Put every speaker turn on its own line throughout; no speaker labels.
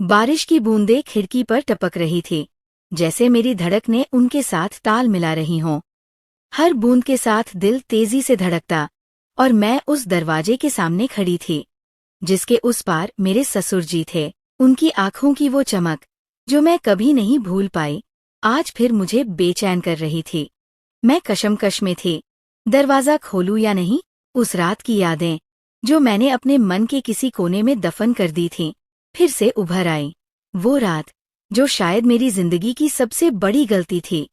बारिश की बूंदें खिड़की पर टपक रही थी, जैसे मेरी धड़कनें उनके साथ ताल मिला रही हों। हर बूंद के साथ दिल तेजी से धड़कता, और मैं उस दरवाजे के सामने खड़ी थी, जिसके उस पार मेरे ससुर जी थे। उनकी आंखों की वो चमक, जो मैं कभी नहीं भूल पाई, आज फिर मुझे बेचैन कर रही थी। मैं कशमकश में थी, दरवाजा खोलूं या नहीं। उस रात की यादें, जो मैंने अपने मन के किसी कोने में दफन कर दी थीं, फिर से उभर आई। वो रात, जो शायद मेरी जिंदगी की सबसे बड़ी गलती थी,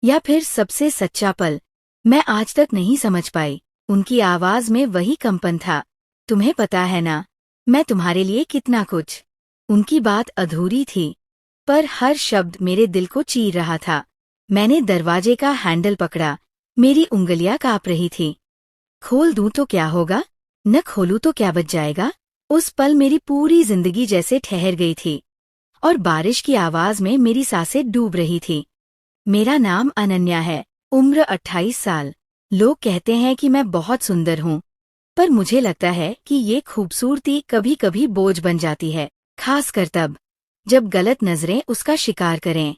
या फिर सबसे सच्चा पल, मैं आज तक नहीं समझ पाई। उनकी आवाज में वही कंपन था, तुम्हें पता है ना, मैं तुम्हारे लिए कितना कुछ। उनकी बात अधूरी थी, पर हर शब्द मेरे दिल को चीर रहा था। मैंने दरवाजे का हैंडल पकड़ा, मेरी उंगलियां कांप रही थी। खोल दूं तो क्या होगा, न खोलूं तो क्या बच जाएगा। उस पल मेरी पूरी जिंदगी जैसे ठहर गई थी, और बारिश की आवाज में मेरी सांसें डूब रही थी। मेरा नाम अनन्या है, उम्र 28 साल। लोग कहते हैं कि मैं बहुत सुंदर हूँ, पर मुझे लगता है कि ये खूबसूरती कभी कभी बोझ बन जाती है, खासकर तब जब गलत नजरें उसका शिकार करें।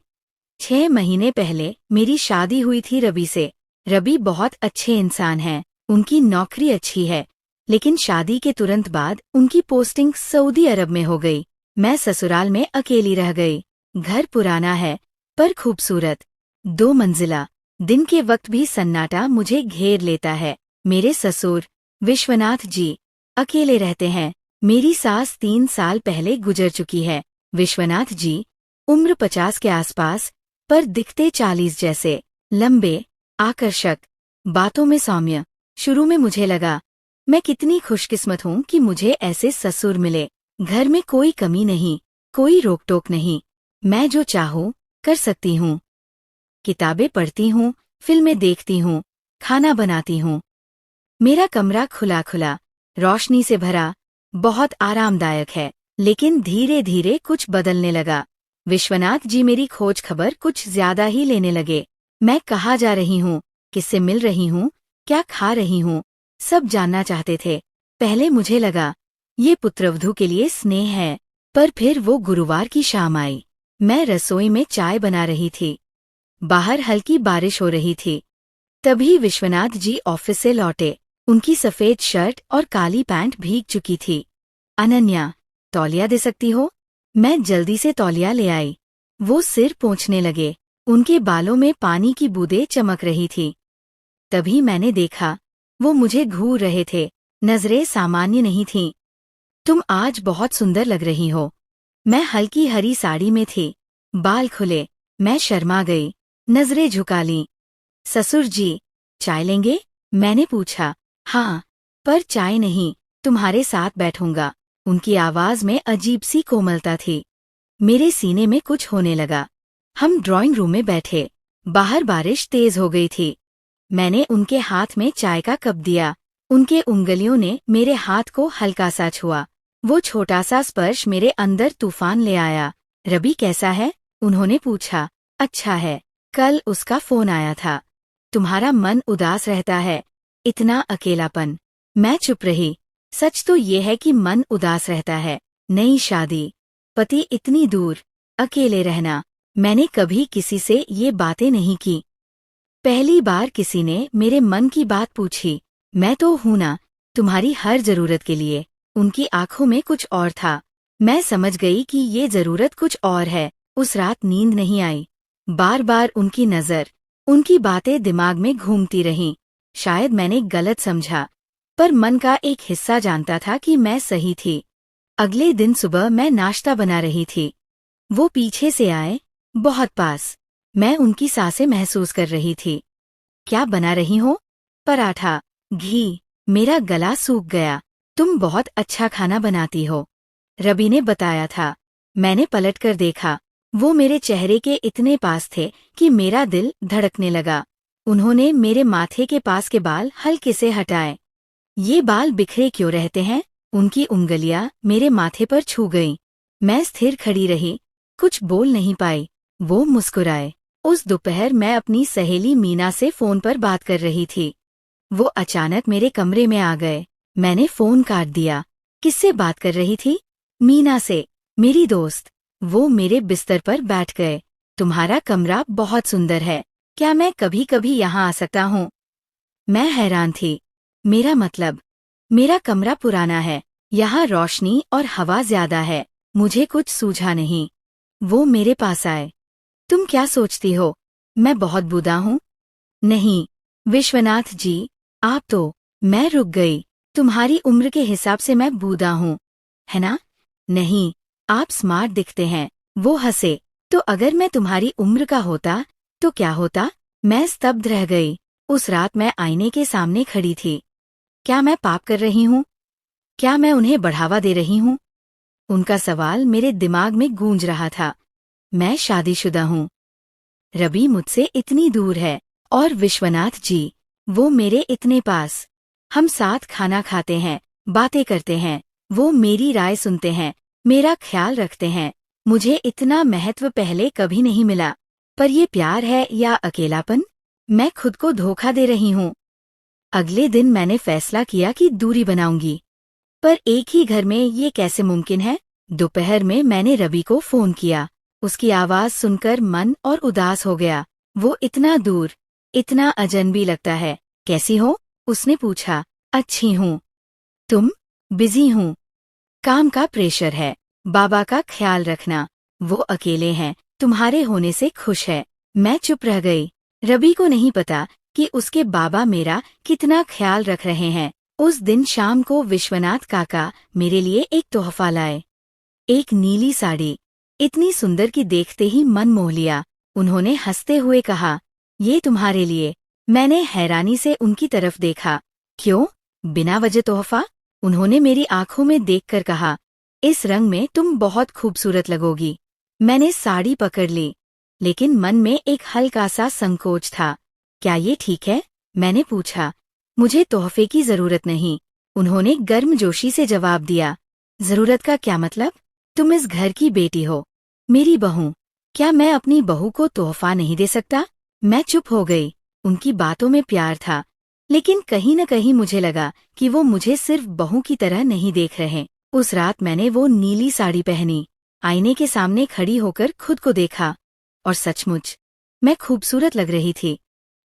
6 महीने पहले मेरी शादी हुई थी रवि से। रवि बहुत अच्छे इंसान हैं, उनकी नौकरी अच्छी है, लेकिन शादी के तुरंत बाद उनकी पोस्टिंग सऊदी अरब में हो गई। मैं ससुराल में अकेली रह गई। घर पुराना है, पर खूबसूरत, 2 मंजिला। दिन के वक्त भी सन्नाटा मुझे घेर लेता है। मेरे ससुर विश्वनाथ जी अकेले रहते हैं। मेरी सास 3 साल पहले गुजर चुकी है। विश्वनाथ जी उम्र 50 के आसपास, पर दिखते 40 जैसे। लंबे, आकर्षक, बातों में सौम्य। शुरू में मुझे लगा, मैं कितनी खुशकिस्मत हूँ कि मुझे ऐसे ससुर मिले। घर में कोई कमी नहीं, कोई रोक टोक नहीं, मैं जो चाहूँ कर सकती हूँ। किताबें पढ़ती हूँ, फिल्में देखती हूँ, खाना बनाती हूँ। मेरा कमरा खुला खुला, रोशनी से भरा, बहुत आरामदायक है। लेकिन धीरे धीरे कुछ बदलने लगा। विश्वनाथ जी मेरी खोज खबर कुछ ज्यादा ही लेने लगे। मैं कहाँ जा रही हूँ, किससे मिल रही हूँ, क्या खा रही हूँ, सब जानना चाहते थे। पहले मुझे लगा ये पुत्रवधू के लिए स्नेह है, पर फिर वो गुरुवार की शाम आई। मैं रसोई में चाय बना रही थी। बाहर हल्की बारिश हो रही थी। तभी विश्वनाथ जी ऑफिस से लौटे। उनकी सफेद शर्ट और काली पैंट भीग चुकी थी। अनन्या, तौलिया दे सकती हो? मैं जल्दी से तौलिया ले आई। वो सिर पोंछने लगे। उनके बालों में पानी की बूंदें चमक रही थी। तभी मैंने देखा, वो मुझे घूर रहे थे। नजरें सामान्य नहीं थीं। तुम आज बहुत सुंदर लग रही हो। मैं हल्की हरी साड़ी में थी, बाल खुले। मैं शर्मा गई, नजरें झुका लीं। ससुर जी, चाय लेंगे? मैंने पूछा। हाँ, पर चाय नहीं, तुम्हारे साथ बैठूंगा। उनकी आवाज में अजीब सी कोमलता थी। मेरे सीने में कुछ होने लगा। हम ड्राइंग रूम में बैठे। बाहर बारिश तेज हो गई थी। मैंने उनके हाथ में चाय का कप दिया। उनके उंगलियों ने मेरे हाथ को हल्का सा छुआ। वो छोटा सा स्पर्श मेरे अंदर तूफान ले आया। रवि कैसा है? उन्होंने पूछा। अच्छा है, कल उसका फोन आया था। तुम्हारा मन उदास रहता है, इतना अकेलापन। मैं चुप रही। सच तो ये है कि मन उदास रहता है। नई शादी, पति इतनी दूर, अकेले रहना। मैंने कभी किसी से ये बातें नहीं की। पहली बार किसी ने मेरे मन की बात पूछी। मैं तो हूं ना, तुम्हारी हर जरूरत के लिए। उनकी आंखों में कुछ और था। मैं समझ गई कि ये जरूरत कुछ और है। उस रात नींद नहीं आई। बार बार उनकी नजर, उनकी बातें दिमाग में घूमती रहीं। शायद मैंने गलत समझा, पर मन का एक हिस्सा जानता था कि मैं सही थी। अगले दिन सुबह मैं नाश्ता बना रही थी। वो पीछे से आए, बहुत पास। मैं उनकी सांसें महसूस कर रही थी। क्या बना रही हो? पराठा, घी। मेरा गला सूख गया। तुम बहुत अच्छा खाना बनाती हो, रवि ने बताया था। मैंने पलटकर देखा। वो मेरे चेहरे के इतने पास थे कि मेरा दिल धड़कने लगा। उन्होंने मेरे माथे के पास के बाल हल्के से हटाए। ये बाल बिखरे क्यों रहते हैं? उनकी उंगलियां मेरे माथे पर छू गईं। मैं स्थिर खड़ी रही, कुछ बोल नहीं पाई। वो मुस्कुराए। उस दोपहर मैं अपनी सहेली मीना से फोन पर बात कर रही थी। वो अचानक मेरे कमरे में आ गए। मैंने फोन काट दिया। किससे बात कर रही थी? मीना से। मेरी दोस्त, वो मेरे बिस्तर पर बैठ गए। तुम्हारा कमरा बहुत सुंदर है, क्या मैं कभी कभी यहाँ आ सकता हूँ? मैं हैरान थी। मेरा मतलब, मेरा कमरा पुराना है, यहाँ रोशनी और हवा ज्यादा है। मुझे कुछ सूझा नहीं। वो मेरे पास आए। तुम क्या सोचती हो, मैं बहुत बूढ़ा हूँ? नहीं, विश्वनाथ जी, आप तो। मैं रुक गई। तुम्हारी उम्र के हिसाब से मैं बूढ़ा हूँ, है ना? नहीं, आप स्मार्ट दिखते हैं। वो हंसे। तो अगर मैं तुम्हारी उम्र का होता, तो क्या होता? मैं स्तब्ध रह गई। उस रात मैं आईने के सामने खड़ी थी। क्या मैं पाप कर रही हूँ? क्या मैं उन्हें बढ़ावा दे रही हूँ? उनका सवाल मेरे दिमाग में गूंज रहा था। मैं शादीशुदा हूँ। रवि मुझसे इतनी दूर है, और विश्वनाथ जी, वो मेरे इतने पास। हम साथ खाना खाते हैं, बातें करते हैं, वो मेरी राय सुनते हैं, मेरा ख्याल रखते हैं। मुझे इतना महत्व पहले कभी नहीं मिला। पर ये प्यार है या अकेलापन? मैं खुद को धोखा दे रही हूँ। अगले दिन मैंने फैसला किया कि दूरी बनाऊंगी। पर एक ही घर में ये कैसे मुमकिन है? दोपहर में मैंने रवि को फोन किया। उसकी आवाज सुनकर मन और उदास हो गया। वो इतना दूर, इतना अजनबी लगता है। कैसी हो? उसने पूछा। अच्छी हूँ। तुम? बिजी हूँ। काम का प्रेशर है। बाबा का ख्याल रखना। वो अकेले हैं, तुम्हारे होने से खुश है। मैं चुप रह गई। रवि को नहीं पता कि उसके बाबा मेरा कितना ख्याल रख रहे हैं। उस दिन शाम को विश्वनाथ काका मेरे लिए एक तोहफा लाए। एक नीली साड़ी, इतनी सुंदर कि देखते ही मन मोह लिया। उन्होंने हंसते हुए कहा, ये तुम्हारे लिए। मैंने हैरानी से उनकी तरफ देखा। क्यों? बिना वजह तोहफा? उन्होंने मेरी आंखों में देखकर कहा, इस रंग में तुम बहुत खूबसूरत लगोगी। मैंने साड़ी पकड़ ली, लेकिन मन में एक हल्का सा संकोच था। क्या ये ठीक है? मैंने पूछा। मुझे तोहफे की जरूरत नहीं। उन्होंने गर्मजोशी से जवाब दिया। जरूरत का क्या मतलब? तुम इस घर की बेटी हो, मेरी बहू। क्या मैं अपनी बहू को तोहफा नहीं दे सकता? मैं चुप हो गई। उनकी बातों में प्यार था, लेकिन कहीं न कहीं मुझे लगा कि वो मुझे सिर्फ बहू की तरह नहीं देख रहे। उस रात मैंने वो नीली साड़ी पहनी, आईने के सामने खड़ी होकर खुद को देखा, और सचमुच मैं खूबसूरत लग रही थी।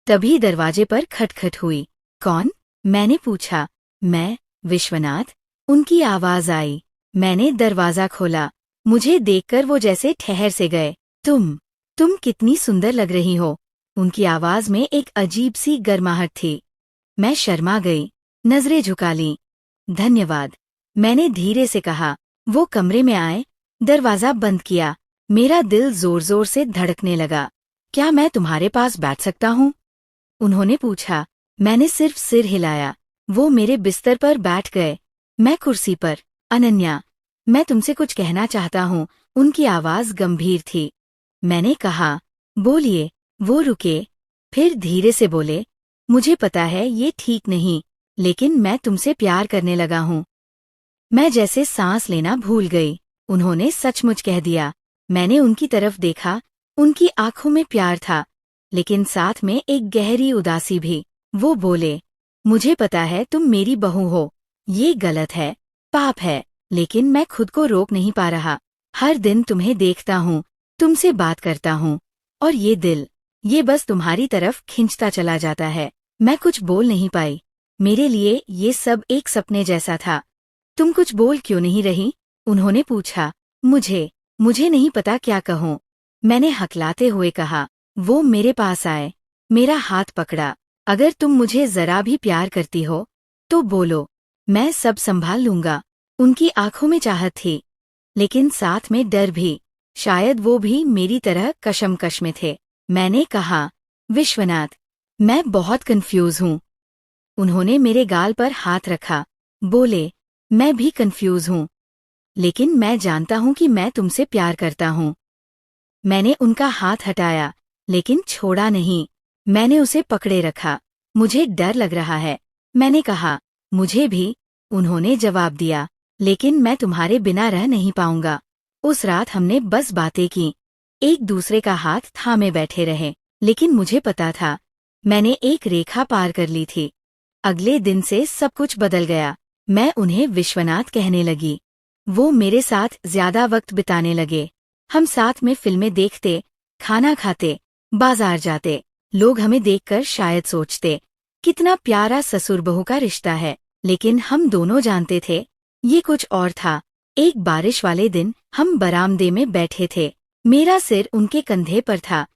तभी दरवाजे पर खटखट हुई। कौन? मैंने पूछा। मैं, विश्वनाथ। उनकी आवाज आई। मैंने दरवाजा खोला। मुझे देखकर वो जैसे ठहर से गए। तुम कितनी सुंदर लग रही हो। उनकी आवाज में एक अजीब सी गर्माहट थी। मैं शर्मा गई, नजरें झुका लीं। धन्यवाद, मैंने धीरे से कहा। वो कमरे में आए, दरवाजा बंद किया। मेरा दिल जोर जोर से धड़कने लगा। क्या मैं तुम्हारे पास बैठ सकता हूँ? उन्होंने पूछा। मैंने सिर्फ सिर हिलाया। वो मेरे बिस्तर पर बैठ गए, मैं कुर्सी पर। अनन्या, मैं तुमसे कुछ कहना चाहता हूँ। उनकी आवाज गंभीर थी। मैंने कहा, बोलिए। वो रुके, फिर धीरे से बोले, मुझे पता है ये ठीक नहीं, लेकिन मैं तुमसे प्यार करने लगा हूँ। मैं जैसे सांस लेना भूल गई। उन्होंने सचमुच कह दिया। मैंने उनकी तरफ देखा। उनकी आंखों में प्यार था, लेकिन साथ में एक गहरी उदासी भी। वो बोले, मुझे पता है तुम मेरी बहू हो। ये गलत है, पाप है, लेकिन मैं खुद को रोक नहीं पा रहा। हर दिन तुम्हें देखता हूँ, तुमसे बात करता हूँ, और ये दिल, ये बस तुम्हारी तरफ खिंचता चला जाता है। मैं कुछ बोल नहीं पाई। मेरे लिए ये सब एक सपने जैसा था। तुम कुछ बोल क्यों नहीं रही? उन्होंने पूछा। मुझे नहीं पता क्या कहूँ, मैंने हकलाते हुए कहा। वो मेरे पास आए, मेरा हाथ पकड़ा। अगर तुम मुझे जरा भी प्यार करती हो, तो बोलो, मैं सब संभाल लूंगा। उनकी आंखों में चाहत थी, लेकिन साथ में डर भी। शायद वो भी मेरी तरह कशमकश में थे। मैंने कहा, विश्वनाथ, मैं बहुत कंफ्यूज हूँ। उन्होंने मेरे गाल पर हाथ रखा, बोले, मैं भी कंफ्यूज हूँ, लेकिन मैं जानता हूँ कि मैं तुमसे प्यार करता हूँ। मैंने उनका हाथ हटाया, लेकिन छोड़ा नहीं। मैंने उसे पकड़े रखा। मुझे डर लग रहा है। मैंने कहा, मुझे भी। उन्होंने जवाब दिया, लेकिन मैं तुम्हारे बिना रह नहीं पाऊंगा। उस रात हमने बस बातें की, एक दूसरे का हाथ थामे बैठे रहे, लेकिन मुझे पता था, मैंने एक रेखा पार कर ली थी। अगले दिन से सब कुछ बदल गया। मैं उन्हें विश्वनाथ कहने लगी। वो मेरे साथ ज्यादा वक्त बिताने लगे। हम साथ में फिल्में देखते, खाना खाते, बाजार जाते। लोग हमें देखकर शायद सोचते, कितना प्यारा ससुर बहू का रिश्ता है। लेकिन हम दोनों जानते थे, ये कुछ और था। एक बारिश वाले दिन हम बरामदे में बैठे थे। मेरा सिर उनके कंधे पर था।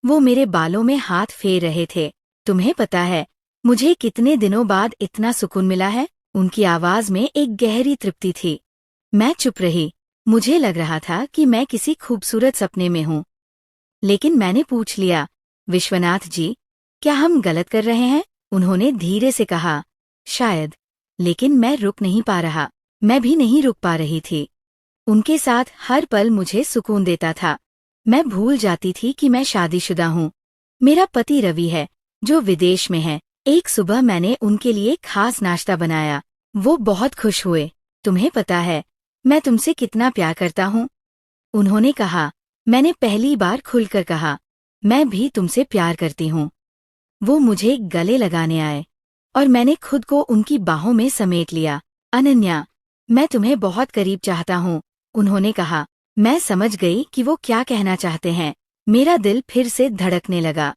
वो मेरे बालों में हाथ फेर रहे थे। तुम्हें पता है, मुझे कितने दिनों बाद इतना सुकून मिला है? उनकी आवाज में एक गहरी तृप्ति थी। मैं चुप रही। मुझे लग रहा था कि मैं किसी खूबसूरत सपने में हूँ। लेकिन मैंने पूछ लिया, विश्वनाथ जी, क्या हम गलत कर रहे हैं? उन्होंने धीरे से कहा, शायद। लेकिन मैं रुक नहीं पा रहा। मैं भी नहीं रुक पा रही थी। उनके साथ हर पल मुझे सुकून देता था। मैं भूल जाती थी कि मैं शादीशुदा हूँ। मेरा पति रवि है, जो विदेश में है। एक सुबह मैंने उनके लिए खास नाश्ता बनाया। वो बहुत खुश हुए। तुम्हें पता है, मैं तुमसे कितना प्यार करता हूँ? उन्होंने कहा। मैंने पहली बार खुलकर कहा, मैं भी तुमसे प्यार करती हूँ। वो मुझे गले लगाने आए और मैंने खुद को उनकी बाहों में समेट लिया। अनन्या, मैं तुम्हें बहुत करीब चाहता हूँ, उन्होंने कहा। मैं समझ गई कि वो क्या कहना चाहते हैं। मेरा दिल फिर से धड़कने लगा।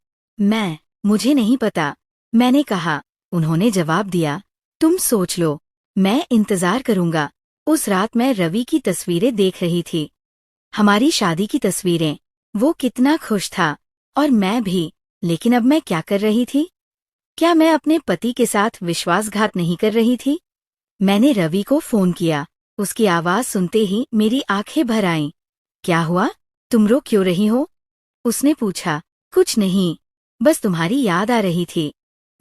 मुझे नहीं पता, मैंने कहा। उन्होंने जवाब दिया, तुम सोच लो, मैं इंतजार करूंगा। उस रात मैं रवि की तस्वीरें देख रही थी, हमारी शादी की तस्वीरें। वो कितना खुश था और मैं भी। लेकिन अब मैं क्या कर रही थी? क्या मैं अपने पति के साथ विश्वासघात नहीं कर रही थी? मैंने रवि को फोन किया। उसकी आवाज सुनते ही मेरी आंखें भर आईं। क्या हुआ? तुम रो क्यों रही हो? उसने पूछा। कुछ नहीं, बस तुम्हारी याद आ रही थी,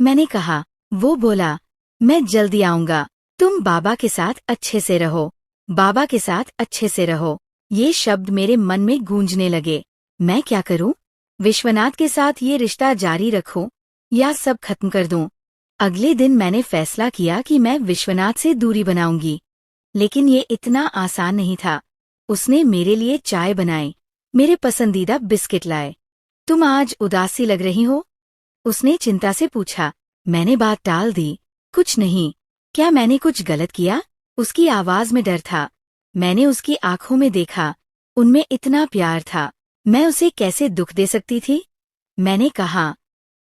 मैंने कहा। वो बोला, मैं जल्दी आऊंगा। तुम बाबा के साथ अच्छे से रहो। बाबा के साथ अच्छे से रहो। ये शब्द मेरे मन में गूंजने लगे। मैं क्या करूं? विश्वनाथ के साथ ये रिश्ता जारी रखूं या सब खत्म कर दूं? अगले दिन मैंने फैसला किया कि मैं विश्वनाथ से दूरी बनाऊंगी। लेकिन ये इतना आसान नहीं था। उसने मेरे लिए चाय बनाई, मेरे पसंदीदा बिस्किट लाए। तुम आज उदासी लग रही हो? उसने चिंता से पूछा। मैंने बात टाल दी। कुछ नहीं। क्या मैंने कुछ गलत किया? उसकी आवाज में डर था। मैंने उसकी आंखों में देखा, उनमें इतना प्यार था। मैं उसे कैसे दुख दे सकती थी? मैंने कहा,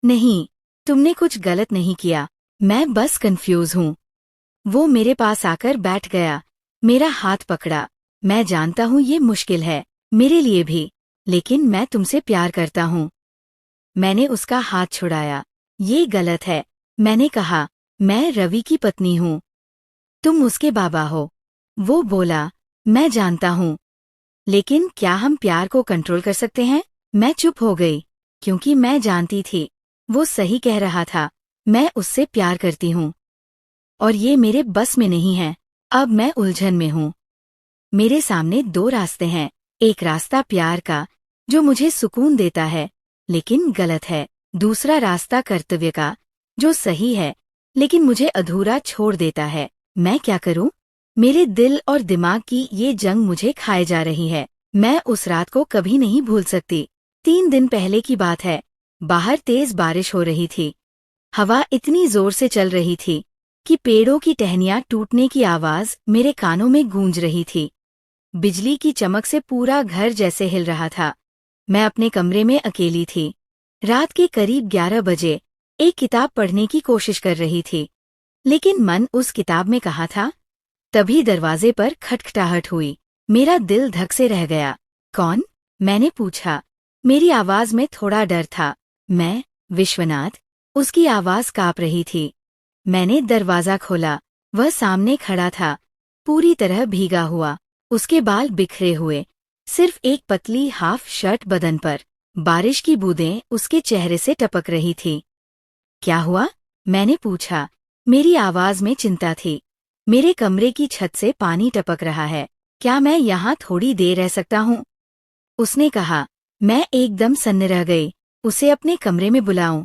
नहीं, तुमने कुछ गलत नहीं किया, मैं बस कंफ्यूज हूँ। वो मेरे पास आकर बैठ गया, मेरा हाथ पकड़ा। मैं जानता हूँ ये मुश्किल है, मेरे लिए भी, लेकिन मैं तुमसे प्यार करता हूँ। मैंने उसका हाथ छुड़ाया। ये गलत है, मैंने कहा। मैं रवि की पत्नी हूँ, तुम उसके बाबा हो। वो बोला, मैं जानता हूँ, लेकिन क्या हम प्यार को कंट्रोल कर सकते हैं? मैं चुप हो गई, क्योंकि मैं जानती थी, वो सही कह रहा था। मैं उससे प्यार करती हूँ और ये मेरे बस में नहीं है। अब मैं उलझन में हूँ। मेरे सामने दो रास्ते हैं। एक रास्ता प्यार का, जो मुझे सुकून देता है, लेकिन गलत है। दूसरा रास्ता कर्तव्य का, जो सही है, लेकिन मुझे अधूरा छोड़ देता है। मैं क्या करूं? मेरे दिल और दिमाग की ये जंग मुझे खाए जा रही है। मैं उस रात को कभी नहीं भूल सकती। 3 दिन पहले की बात है। बाहर तेज बारिश हो रही थी। हवा इतनी जोर से चल रही थी कि पेड़ों की टहनियां टूटने की आवाज मेरे कानों में गूंज रही थी। बिजली की चमक से पूरा घर जैसे हिल रहा था। मैं अपने कमरे में अकेली थी। रात के करीब 11 बजे एक किताब पढ़ने की कोशिश कर रही थी, लेकिन मन उस किताब में कहाँ था? तभी दरवाजे पर खटखटाहट हुई। मेरा दिल धक से रह गया। कौन? मैंने पूछा। मेरी आवाज में थोड़ा डर था। मैं, विश्वनाथ। उसकी आवाज कांप रही थी। मैंने दरवाजा खोला। वह सामने खड़ा था, पूरी तरह भीगा हुआ। उसके बाल बिखरे हुए, सिर्फ एक पतली हाफ शर्ट बदन पर। बारिश की बूंदें उसके चेहरे से टपक रही थी। क्या हुआ? मैंने पूछा। मेरी आवाज में चिंता थी। मेरे कमरे की छत से पानी टपक रहा है। क्या मैं यहाँ थोड़ी देर रह सकता हूँ? उसने कहा। मैं एकदम सन्न रह गई। उसे अपने कमरे में बुलाऊं?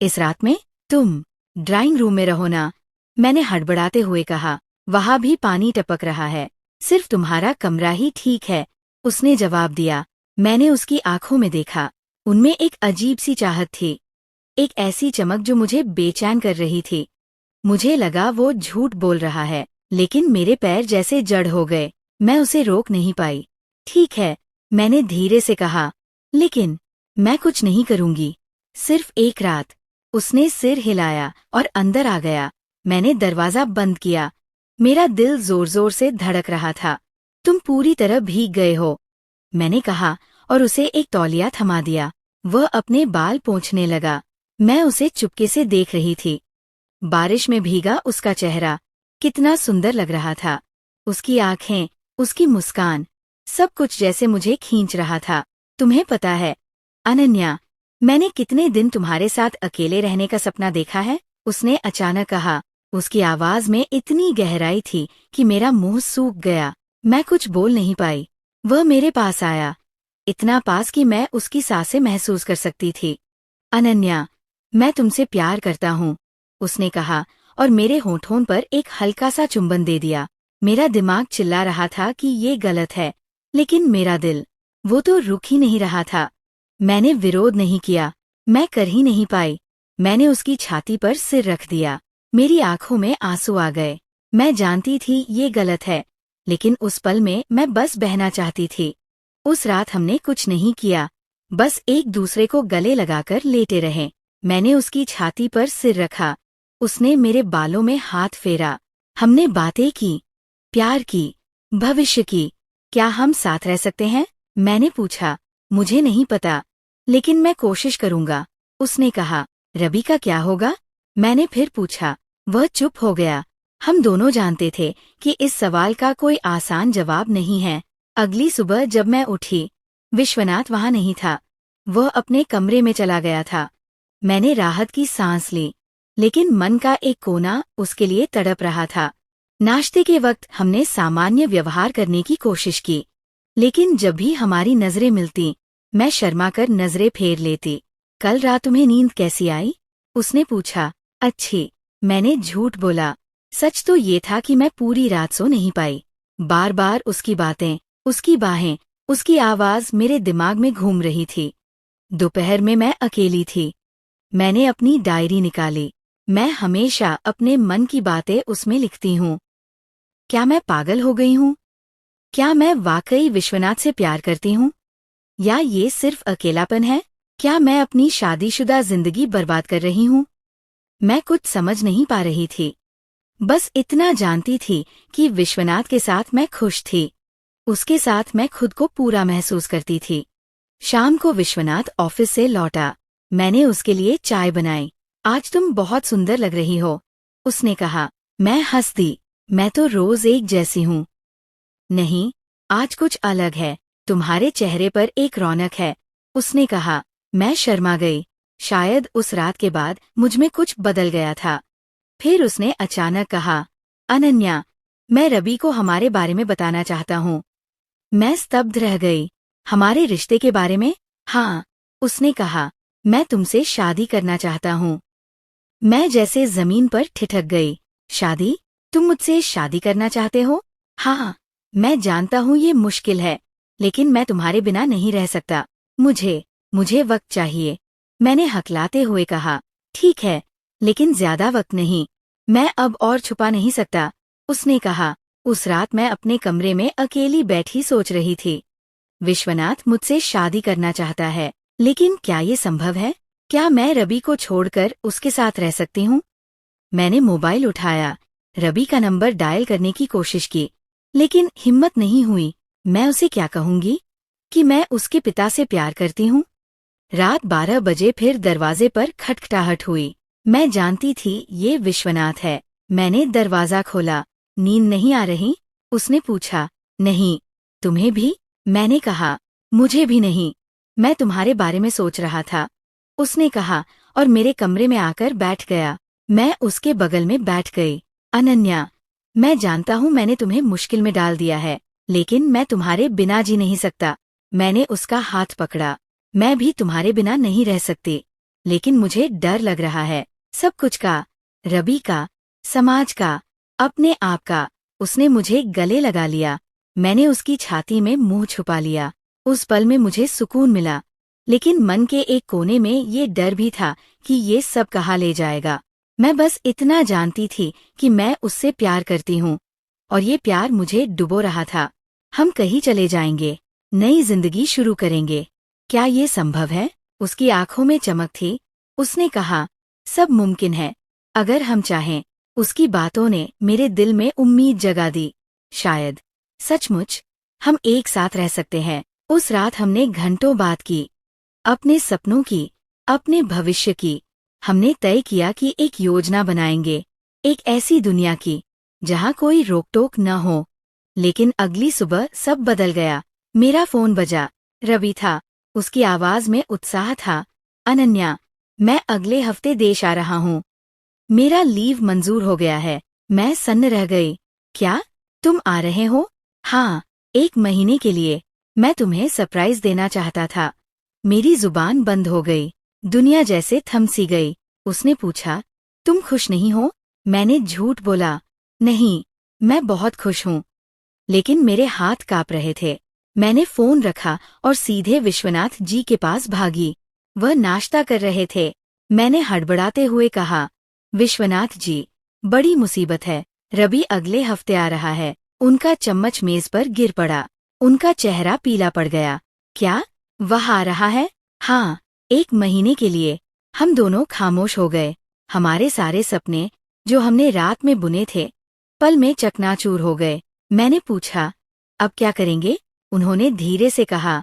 इस रात में? तुम ड्राइंग रूम में रहो ना, मैंने हड़बड़ाते हुए कहा। वहाँ भी पानी टपक रहा है। सिर्फ तुम्हारा कमरा ही ठीक है, उसने जवाब दिया। मैंने उसकी आंखों में देखा। उनमें एक अजीब सी चाहत थी, एक ऐसी चमक जो मुझे बेचैन कर रही थी। मुझे लगा वो झूठ बोल रहा है, लेकिन मेरे पैर जैसे जड़ हो गए। मैं उसे रोक नहीं पाई। ठीक है, मैंने धीरे से कहा, लेकिन मैं कुछ नहीं करूंगी, सिर्फ एक रात। उसने सिर हिलाया और अंदर आ गया। मैंने दरवाजा बंद किया। मेरा दिल जोर जोर से धड़क रहा था। तुम पूरी तरह भीग गए हो, मैंने कहा और उसे एक तौलिया थमा दिया। वह अपने बाल पोंछने लगा। मैं उसे चुपके से देख रही थी। बारिश में भीगा उसका चेहरा कितना सुंदर लग रहा था। उसकी आंखें, उसकी मुस्कान, सब कुछ जैसे मुझे खींच रहा था। तुम्हें पता है अनन्या, मैंने कितने दिन तुम्हारे साथ अकेले रहने का सपना देखा है, उसने अचानक कहा। उसकी आवाज में इतनी गहराई थी कि मेरा मुंह सूख गया। मैं कुछ बोल नहीं पाई। वह मेरे पास आया, इतना पास कि मैं उसकी सांसें महसूस कर सकती थी। अनन्या, मैं तुमसे प्यार करता हूँ, उसने कहा और मेरे होठों पर एक हल्का सा चुंबन दे दिया। मेरा दिमाग चिल्ला रहा था कि ये गलत है, लेकिन मेरा दिल, वो तो रुक ही नहीं रहा था। मैंने विरोध नहीं किया, मैं कर ही नहीं पाई। मैंने उसकी छाती पर सिर रख दिया। मेरी आंखों में आंसू आ गए। मैं जानती थी ये गलत है, लेकिन उस पल में मैं बस बहना चाहती थी। उस रात हमने कुछ नहीं किया, बस एक दूसरे को गले लगाकर लेटे रहे। मैंने उसकी छाती पर सिर रखा, उसने मेरे बालों में हाथ फेरा। हमने बातें की, प्यार की, भविष्य की। क्या हम साथ रह सकते हैं, मैंने पूछा। मुझे नहीं पता, लेकिन मैं कोशिश करूंगा, उसने कहा। रवि का क्या होगा, मैंने फिर पूछा। वह चुप हो गया। हम दोनों जानते थे कि इस सवाल का कोई आसान जवाब नहीं है। अगली सुबह जब मैं उठी, विश्वनाथ वहां नहीं था। वह अपने कमरे में चला गया था। मैंने राहत की सांस ली, लेकिन मन का एक कोना उसके लिए तड़प रहा था। नाश्ते के वक्त हमने सामान्य व्यवहार करने की कोशिश की, लेकिन जब भी हमारी नजरें मिलती, मैं शर्मा कर नजरें फेर लेती। कल रात तुम्हें नींद कैसी आई, उसने पूछा। अच्छी, मैंने झूठ बोला। सच तो ये था कि मैं पूरी रात सो नहीं पाई। बार बार उसकी बातें, उसकी बाहें, उसकी आवाज मेरे दिमाग में घूम रही थी। दोपहर में मैं अकेली थी। मैंने अपनी डायरी निकाली। मैं हमेशा अपने मन की बातें उसमें लिखती हूँ। क्या मैं पागल हो गई हूँ? क्या मैं वाकई विश्वनाथ से प्यार करती हूँ, या ये सिर्फ अकेलापन है? क्या मैं अपनी शादीशुदा जिंदगी बर्बाद कर रही हूँ? मैं कुछ समझ नहीं पा रही थी। बस इतना जानती थी कि विश्वनाथ के साथ मैं खुश थी। उसके साथ मैं खुद को पूरा महसूस करती थी। शाम को विश्वनाथ ऑफिस से लौटा। मैंने उसके लिए चाय बनाई। आज तुम बहुत सुंदर लग रही हो, उसने कहा। मैं हंस दी। मैं तो रोज एक जैसी हूँ। नहीं, आज कुछ अलग है। तुम्हारे चेहरे पर एक रौनक है, उसने कहा। मैं शर्मा गई। शायद उस रात के बाद मुझमें कुछ बदल गया था। फिर उसने अचानक कहा, अनन्या, मैं रवि को हमारे बारे में बताना चाहता हूँ। मैं स्तब्ध रह गई। हमारे रिश्ते के बारे में? हाँ, उसने कहा। मैं तुमसे शादी करना चाहता हूँ। मैं जैसे जमीन पर ठिठक गई। शादी? तुम मुझसे शादी करना चाहते हो? हाँ, मैं जानता हूँ ये मुश्किल है, लेकिन मैं तुम्हारे बिना नहीं रह सकता। मुझे वक्त चाहिए, मैंने हकलाते हुए कहा। ठीक है, लेकिन ज्यादा वक्त नहीं। मैं अब और छुपा नहीं सकता, उसने कहा। उस रात मैं अपने कमरे में अकेली बैठी सोच रही थी। विश्वनाथ मुझसे शादी करना चाहता है, लेकिन क्या ये संभव है? क्या मैं रवि को छोड़कर उसके साथ रह सकती हूँ? मैंने मोबाइल उठाया, रवि का नंबर डायल करने की कोशिश की, लेकिन हिम्मत नहीं हुई। मैं उसे क्या कहूंगी कि मैं उसके पिता से प्यार करती हूँ? रात 12 बजे फिर दरवाजे पर खटखटाहट हुई। मैं जानती थी ये विश्वनाथ है। मैंने दरवाजा खोला। नींद नहीं आ रही, उसने पूछा। नहीं, तुम्हें भी, मैंने कहा। मुझे भी नहीं, मैं तुम्हारे बारे में सोच रहा था, उसने कहा और मेरे कमरे में आकर बैठ गया। मैं उसके बगल में बैठ गई। अनन्या, मैं जानता हूँ मैंने तुम्हें मुश्किल में डाल दिया है, लेकिन मैं तुम्हारे बिना जी नहीं सकता। मैंने उसका हाथ पकड़ा। मैं भी तुम्हारे बिना नहीं रह सकती, लेकिन मुझे डर लग रहा है, सब कुछ का, रवि का, समाज का, अपने आप का। उसने मुझे गले लगा लिया। मैंने उसकी छाती में मुंह छुपा लिया। उस पल में मुझे सुकून मिला, लेकिन मन के एक कोने में ये डर भी था कि ये सब कहाँ ले जाएगा। मैं बस इतना जानती थी कि मैं उससे प्यार करती हूँ, और ये प्यार मुझे डुबो रहा था। हम कहीं चले जाएंगे, नई जिंदगी शुरू करेंगे। क्या ये संभव है? उसकी आंखों में चमक थी। उसने कहा, सब मुमकिन है, अगर हम चाहें। उसकी बातों ने मेरे दिल में उम्मीद जगा दी। शायद सचमुच हम एक साथ रह सकते हैं। उस रात हमने घंटों बात की, अपने सपनों की, अपने भविष्य की। हमने तय किया कि एक योजना बनाएंगे, एक ऐसी दुनिया की जहां कोई रोक टोक न हो। लेकिन अगली सुबह सब बदल गया। मेरा फोन बजा। रवि था। उसकी आवाज में उत्साह था। अनन्या, मैं अगले हफ्ते देश आ रहा हूँ। मेरा लीव मंजूर हो गया है। मैं सन्न रह गई। क्या, तुम आ रहे हो? हाँ, 1 महीने के लिए। मैं तुम्हें सरप्राइज देना चाहता था। मेरी जुबान बंद हो गई। दुनिया जैसे थम सी गई। उसने पूछा, तुम खुश नहीं हो? मैंने झूठ बोला, नहीं, मैं बहुत खुश हूँ। लेकिन मेरे हाथ कांप रहे थे। मैंने फोन रखा और सीधे विश्वनाथ जी के पास भागी। वह नाश्ता कर रहे थे। मैंने हड़बड़ाते हुए कहा, विश्वनाथ जी, बड़ी मुसीबत है। रवि अगले हफ्ते आ रहा है। उनका चम्मच मेज पर गिर पड़ा। उनका चेहरा पीला पड़ गया। क्या, वह आ रहा है? हाँ, 1 महीने के लिए। हम दोनों खामोश हो गए। हमारे सारे सपने जो हमने रात में बुने थे, पल में चकनाचूर हो गए। मैंने पूछा, अब क्या करेंगे? उन्होंने धीरे से कहा,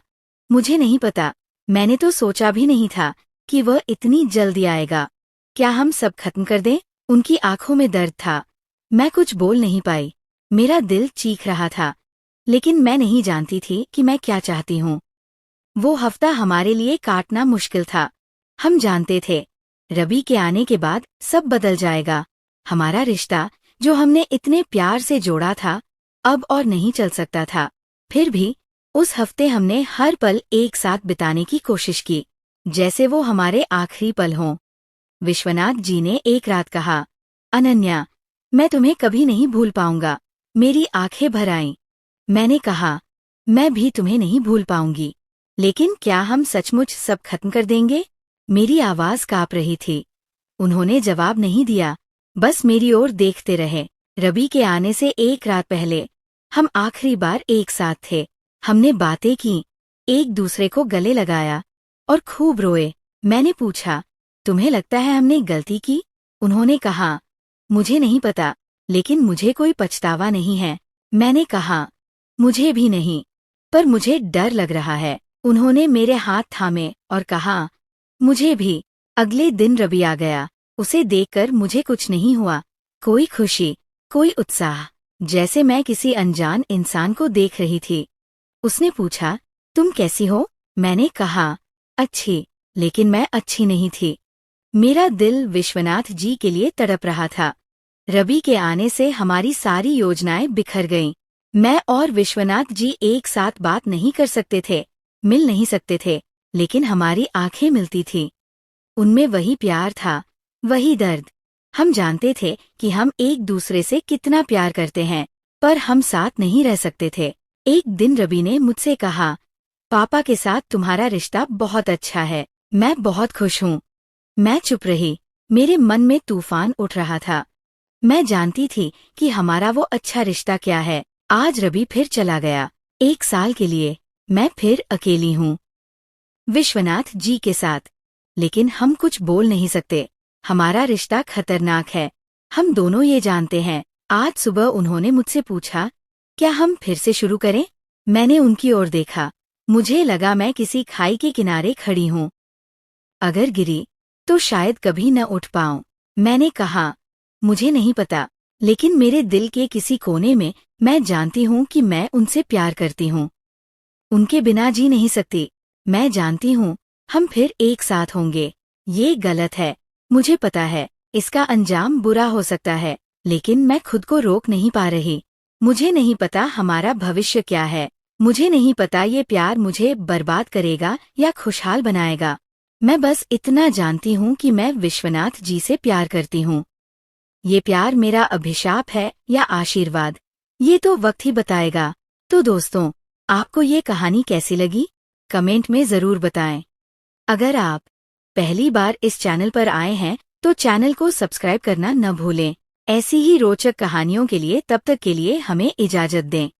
मुझे नहीं पता। मैंने तो सोचा भी नहीं था कि वह इतनी जल्दी आएगा। क्या हम सब खत्म कर दें? उनकी आंखों में दर्द था। मैं कुछ बोल नहीं पाई। मेरा दिल चीख रहा था, लेकिन मैं नहीं जानती थी कि मैं क्या चाहती हूँ। वो हफ्ता हमारे लिए काटना मुश्किल था। हम जानते थे, रवि के आने के बाद सब बदल जाएगा। हमारा रिश्ता जो हमने इतने प्यार से जोड़ा था, अब और नहीं चल सकता था। फिर भी उस हफ्ते हमने हर पल एक साथ बिताने की कोशिश की, जैसे वो हमारे आखिरी पल हों। विश्वनाथ जी ने एक रात कहा, अनन्या, मैं तुम्हें कभी नहीं भूल पाऊंगा। मेरी आंखें भर आईं। मैंने कहा, मैं भी तुम्हें नहीं भूल पाऊंगी। लेकिन क्या हम सचमुच सब खत्म कर देंगे? मेरी आवाज कांप रही थी। उन्होंने जवाब नहीं दिया, बस मेरी ओर देखते रहे। रवि के आने से एक रात पहले हम आखिरी बार एक साथ थे। हमने बातें की, एक दूसरे को गले लगाया और खूब रोए। मैंने पूछा, तुम्हें लगता है हमने गलती की? उन्होंने कहा, मुझे नहीं पता, लेकिन मुझे कोई पछतावा नहीं है। मैंने कहा, मुझे भी नहीं, पर मुझे डर लग रहा है। उन्होंने मेरे हाथ थामे और कहा, मुझे भी। अगले दिन रवि आ गया। उसे देखकर मुझे कुछ नहीं हुआ। कोई खुशी, कोई उत्साह, जैसे मैं किसी अनजान इंसान को देख रही थी। उसने पूछा, तुम कैसी हो? मैंने कहा, अच्छी, लेकिन मैं अच्छी नहीं थी। मेरा दिल विश्वनाथ जी के लिए तड़प रहा था। रवि के आने से हमारी सारी योजनाएं बिखर गईं। मैं और विश्वनाथ जी एक साथ बात नहीं कर सकते थे, मिल नहीं सकते थे, लेकिन हमारी आंखें मिलती थीं। उनमें वही प्यार था, वही दर्द। हम जानते थे कि हम एक दूसरे से कितना प्यार करते हैं, पर हम साथ नहीं रह सकते थे। एक दिन रवि ने मुझसे कहा, पापा के साथ तुम्हारा रिश्ता बहुत अच्छा है। मैं बहुत खुश हूँ। मैं चुप रही। मेरे मन में तूफान उठ रहा था। मैं जानती थी कि हमारा वो अच्छा रिश्ता क्या है। आज रवि फिर चला गया, 1 साल के लिए। मैं फिर अकेली हूँ, विश्वनाथ जी के साथ। लेकिन हम कुछ बोल नहीं सकते। हमारा रिश्ता खतरनाक है, हम दोनों ये जानते हैं। आज सुबह उन्होंने मुझसे पूछा, क्या हम फिर से शुरू करें? मैंने उनकी ओर देखा। मुझे लगा मैं किसी खाई के किनारे खड़ी हूँ। अगर गिरी तो शायद कभी न उठ पाऊं। मैंने कहा, मुझे नहीं पता, लेकिन मेरे दिल के किसी कोने में मैं जानती हूँ कि मैं उनसे प्यार करती हूँ। उनके बिना जी नहीं सकती। मैं जानती हूँ हम फिर एक साथ होंगे। ये गलत है, मुझे पता है। इसका अंजाम बुरा हो सकता है, लेकिन मैं खुद को रोक नहीं पा रही। मुझे नहीं पता हमारा भविष्य क्या है। मुझे नहीं पता ये प्यार मुझे बर्बाद करेगा या खुशहाल बनाएगा। मैं बस इतना जानती हूँ कि मैं विश्वनाथ जी से प्यार करती हूँ। ये प्यार मेरा अभिशाप है या आशीर्वाद, ये तो वक्त ही बताएगा। तो दोस्तों, आपको ये कहानी कैसी लगी? कमेंट में ज़रूर बताएं। अगर आप पहली बार इस चैनल पर आए हैं तो चैनल को सब्सक्राइब करना न भूलें। ऐसी ही रोचक कहानियों के लिए तब तक के लिए हमें इजाज़त दें।